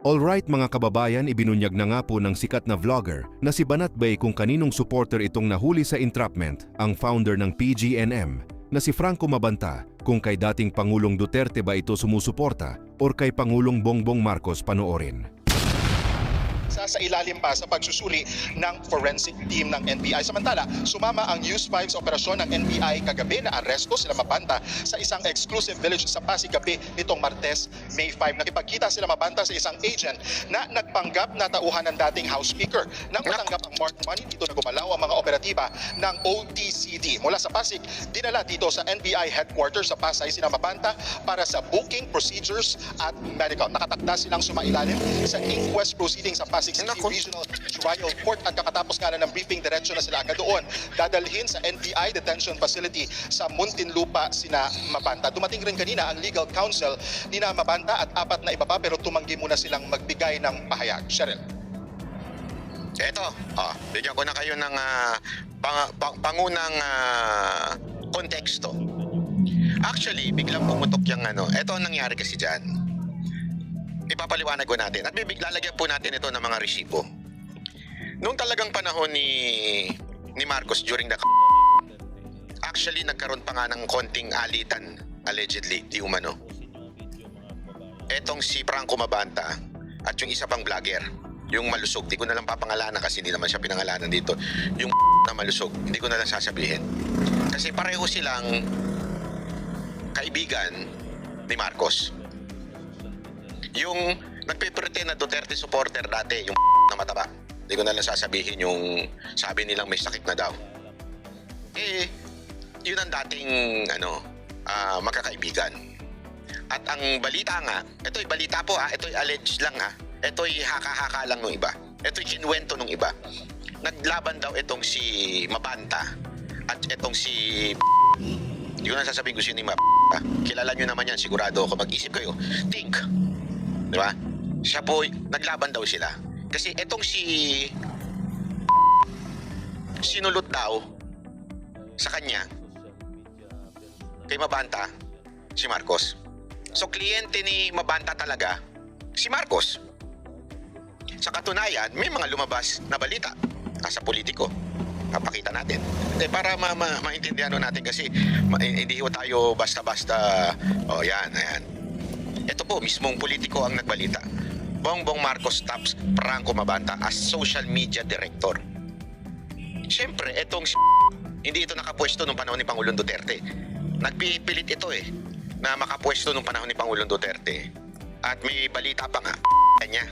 Alright mga kababayan, ibinunyag na nga po ng sikat na vlogger na si Banat Bay kung kaninong supporter itong nahuli sa entrapment, ang founder ng PGNM na si Franco Mabanta, kung kay dating Pangulong Duterte ba ito sumusuporta or kay Pangulong Bongbong Marcos panoorin. Sa ilalim pa sa pagsusuri ng forensic team ng NBI. Samantala, sumama ang News 5's operasyon ng NBI kagabi na aresto sila Mabanta sa isang exclusive village sa Pasig gabi nitong Martes, May 5. Nakipagkita sila Mabanta sa isang agent na nagpanggap na tauhan ng dating House Speaker. Nang matanggap ang marked money, dito na gumalaw ang mga operatiba ng OTCD. Mula sa Pasig, dinala dito sa NBI headquarters sa Pasay sila Mabanta para sa booking, procedures at medical. Nakatakda silang sumailalim sa inquest proceeding sa Pasig City Regional Trial Court at kakatapos nga na ng briefing, diretso na sila agad doon. Dadalhin sa NBI detention facility sa Muntinlupa sina Mabanta. Dumating rin kanina ang legal counsel ni na Mabanta at apat na iba pa pero tumanggi muna silang magbigay ng pahayag. Cheryl. Eto, bigyan ko na kayo ng pangunang konteksto. Actually, biglang pumutok yung eto ang nangyari kasi dyan. Ipapaliwanag ko natin at lalagyan po natin ito ng mga resibo. Noong talagang panahon ni Marcos during the actually nagkaroon pa nga ng konting alitan, allegedly, di umano. Etong si Franco Mabanta at yung isa pang vlogger, yung malusog, di ko na lang papangalanan kasi hindi naman siya pinangalanan dito. Yung na malusog, hindi ko na lang sasabihin. Kasi pareho silang kaibigan ni Marcos. Yung nagpe-pretend na Duterte supporter dati, yung na mataba. Hindi ko na lang sasabihin yung sabi nilang may sakit na daw. Yun ang dating magkakaibigan. At ang balita nga, ito'y balita po ito'y alleged lang ito'y haka-haka lang ng iba. Ito'y kinuwento ng iba. Naglaban daw itong si Mabanta at itong si hindi ko na sasabihin ko sino yung kilala nyo naman yan, sigurado ako, mag-isip kayo. Think. Di ba? Siya po, naglaban daw sila. Kasi etong si sinulot daw sa kanya kay Mabanta si Marcos. So kliyente ni Mabanta talaga si Marcos. Sa katunayan, may mga lumabas na balita sa politiko. Papakita natin. Para maintindihan natin kasi hindi tayo basta-basta yan, ayan. Ito po, mismong politiko ang nagbalita. Bongbong Marcos stops Franco Mabanta as social media director. Siyempre, etong hindi ito nakapwesto nung panahon ni Pangulong Duterte. Nagpipilit ito na makapwesto nung panahon ni Pangulong Duterte. At may balita pa nga, niya.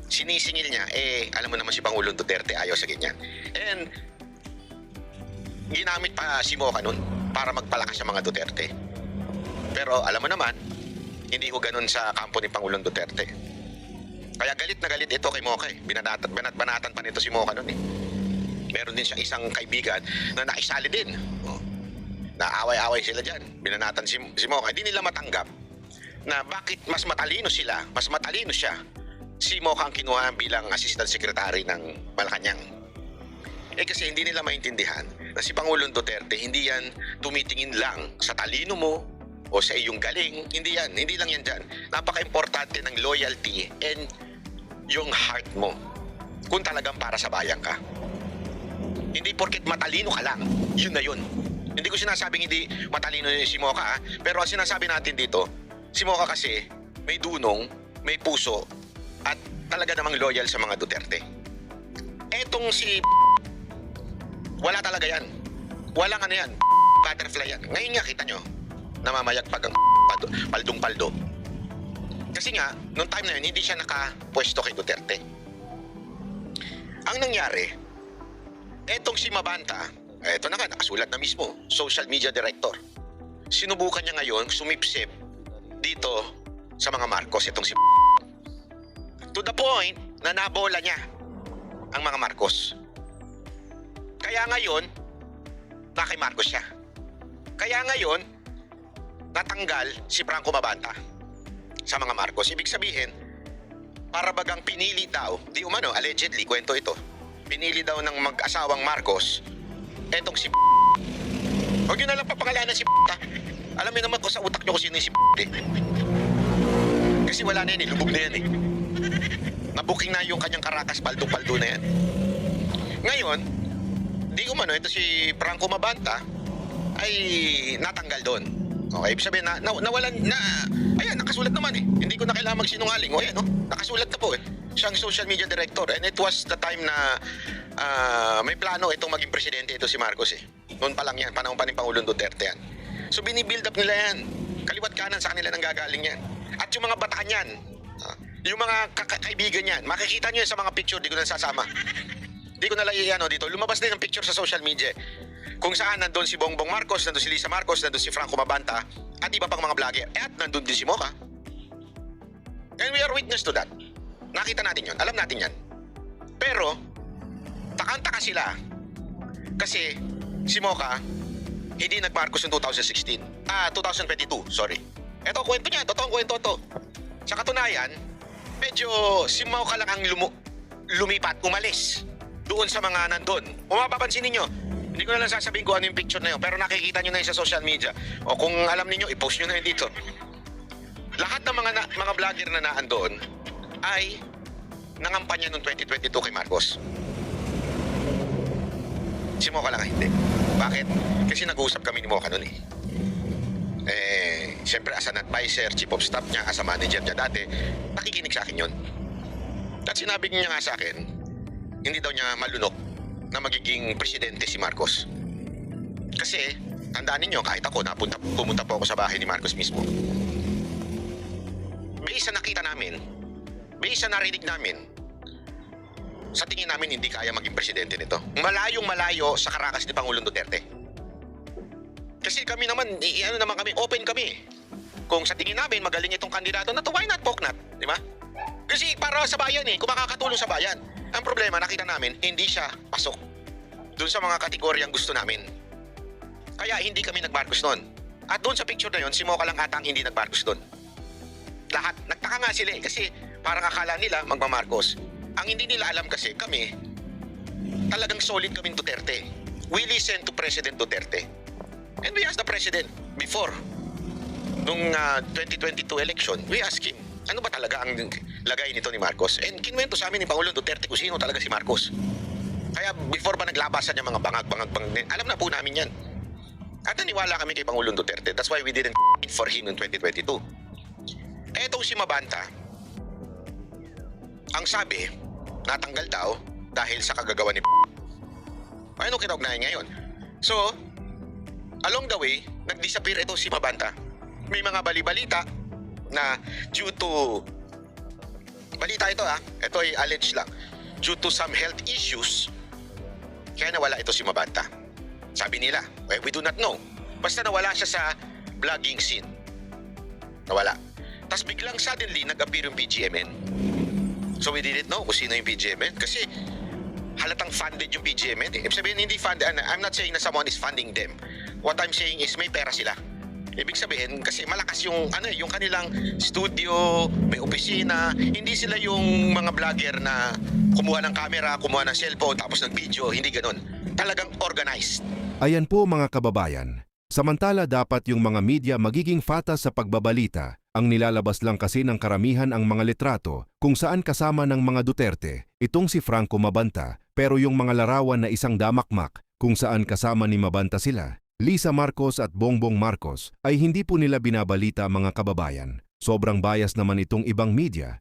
Sinisingil niya, alam mo naman si Pangulong Duterte ayaw sa ganyan. And ginamit pa si Moca nun para magpalakas sa mga Duterte. Pero alam mo naman, hindi ko ganun sa kampo ni Pangulong Duterte. Kaya galit na galit ito kay Moca. Banatan pa nito si Moca nun Meron din siyang isang kaibigan na naisali din. Naaway-away sila dyan. Binanatan si Moca. Hindi nila matanggap na bakit mas matalino siya. Si Moca ang kinuha bilang assistant secretary ng Malacanang. Kasi hindi nila maintindihan na si Pangulong Duterte hindi yan tumitingin lang sa talino mo o sa iyong galing. Hindi lang yan dyan. Napaka-importante ng loyalty and yung heart mo kung talagang para sa bayan ka. Hindi porket matalino ka lang, yun na yun. Hindi ko sinasabing hindi matalino si Moca pero ang sinasabi natin dito, si Moca kasi may dunong, may puso at talaga namang loyal sa mga Duterte. Etong si wala talaga yan. Walang yan. Butterfly yan. Ngayon nga kita nyo, namamayagpag ang paldong-paldo. Kasi nga, nung time na yun, hindi siya nakapwesto kay Duterte. Ang nangyari, etong si Mabanta, eto na nga, nakasulat na mismo, social media director. Sinubukan niya ngayon, sumipsip dito sa mga Marcos, etong si to the point na nabola niya ang mga Marcos. Kaya ngayon, kay Marcos siya. Kaya ngayon, natanggal si Franco Mabanta sa mga Marcos. Ibig sabihin, para bagang pinili daw, di umano, allegedly, kwento ito, pinili daw ng mag-asawang Marcos, etong si huwag yun na lang papangalanan si Alam niyo naman ko sa utak niyo kung sino yung si Kasi wala na yan lubog na yan Nabuking na yung kanyang Caracas, paldo-paldo na yan. Ngayon, di umano, ito si Franco Mabanta ay natanggal doon. Okay, ibig sabihin na nawalan na, ayan, nakasulat naman eh. Hindi ko na kailangan magsinungaling. O ayan, no? Nakasulat na po eh. Siyang social media director. And it was the time na may plano itong maging presidente ito si Marcos eh. Noon pa lang yan, panahon pa ni Pangulong Duterte yan. So binibuild up nila yan. Kaliwat kanan sa kanila nang gagaling yan. At yung mga bataan yan, yung mga kaibigan yan, makikita nyo yan sa mga picture, di ko na sasama. Di ko na lang ano dito. Lumabas din ang picture sa social media. Kung saan nandun si Bongbong Marcos, nandun si Lisa Marcos, nandun si Franco Mabanta, at iba pang mga vlogger. At nandun din si Mocha. And we are witness to that. Nakita natin yun. Alam natin yan. Pero, takang-taka sila. Kasi, si Mocha, hindi nag-Marcos noong 2016. 2022, sorry. Ito, kwento niya. Totoong kwento to. Sa katunayan, medyo si Mocha lang ang lumipat, umalis doon sa mga nandun. Kung mapapansin ninyo, hindi ko na lang sasabihin kung ano yung picture na yun, pero nakikita nyo na yun sa social media. O kung alam niyo i-post nyo na yun dito. Lahat ng mga vlogger na naandoon ay nangampanya noong 2022 kay Marcos. Si Mocha lang hindi. Bakit? Kasi nag-uusap kami ni Mocha noon eh. Siyempre as an advisor, chief of staff niya, as a manager niya dati, nakikinig sa akin yun. At sinabi niya nga sa akin, hindi daw niya malunok na magiging presidente si Marcos. Kasi, tandaan ninyo, kahit ako, pumunta po ako sa bahay ni Marcos mismo. Based sa nakita namin, based sa narinig namin, sa tingin namin hindi kaya maging presidente nito. Malayong malayo sa Caracas ni Pangulong Duterte. Kasi kami naman, ano naman kami, open kami. Kung sa tingin namin magaling itong kandidato na to, why not, poke not? Di ba? Kasi para sa bayan eh, kung makakatulong sa bayan. Ang problema, nakita namin, hindi siya pasok doon sa mga kategoryang gusto namin. Kaya hindi kami nag-Marcos noon. At doon sa picture na yon, si Mocha lang ata ang hindi nag-Marcos doon. Lahat, nagtaka nga sila eh, kasi parang akala nila magma-Marcos. Ang hindi nila alam kasi kami, talagang solid kaming Duterte. We listen to President Duterte. And we asked the President before, nung 2022 election, we asked him, ano ba talaga ang lagay nito ni Marcos? And kinuwento sa amin ni Pangulong Duterte kung sino talaga si Marcos. Kaya before pa naglabasan niya mga bangag, alam na po namin yan. At naniwala kami kay Pangulong Duterte. That's why we didn't for him in 2022. Etong si Mabanta, ang sabi, natanggal daw dahil sa kagagawa ni ano kinaugnay ngayon? So, along the way, nag-disappear ito si Mabanta. May mga bali-balita na due to balita ito ito ay alleged lang, due to some health issues kaya nawala ito si Mabanta. Sabi nila, we do not know, basta nawala siya sa vlogging scene, nawala. Tapos biglang suddenly nag-appear yung BGMN, so we didn't know kung sino yung BGMN kasi halatang funded yung BGMN eh. Ibig sabihin hindi funded, I'm not saying na someone is funding them, what I'm saying is may pera sila. Ibig sabihin, kasi malakas yung, yung kanilang studio, may opisina, hindi sila yung mga vlogger na kumuha ng camera, kumuha ng cellphone, tapos nag-video, hindi ganun. Talagang organized. Ayan po mga kababayan. Samantala dapat yung mga media magiging fata sa pagbabalita, ang nilalabas lang kasi ng karamihan ang mga litrato kung saan kasama ng mga Duterte, itong si Franco Mabanta, pero yung mga larawan na isang damakmak kung saan kasama ni Mabanta sila, Lisa Marcos at Bongbong Marcos ay hindi po nila binabalita mga kababayan. Sobrang bias naman itong ibang media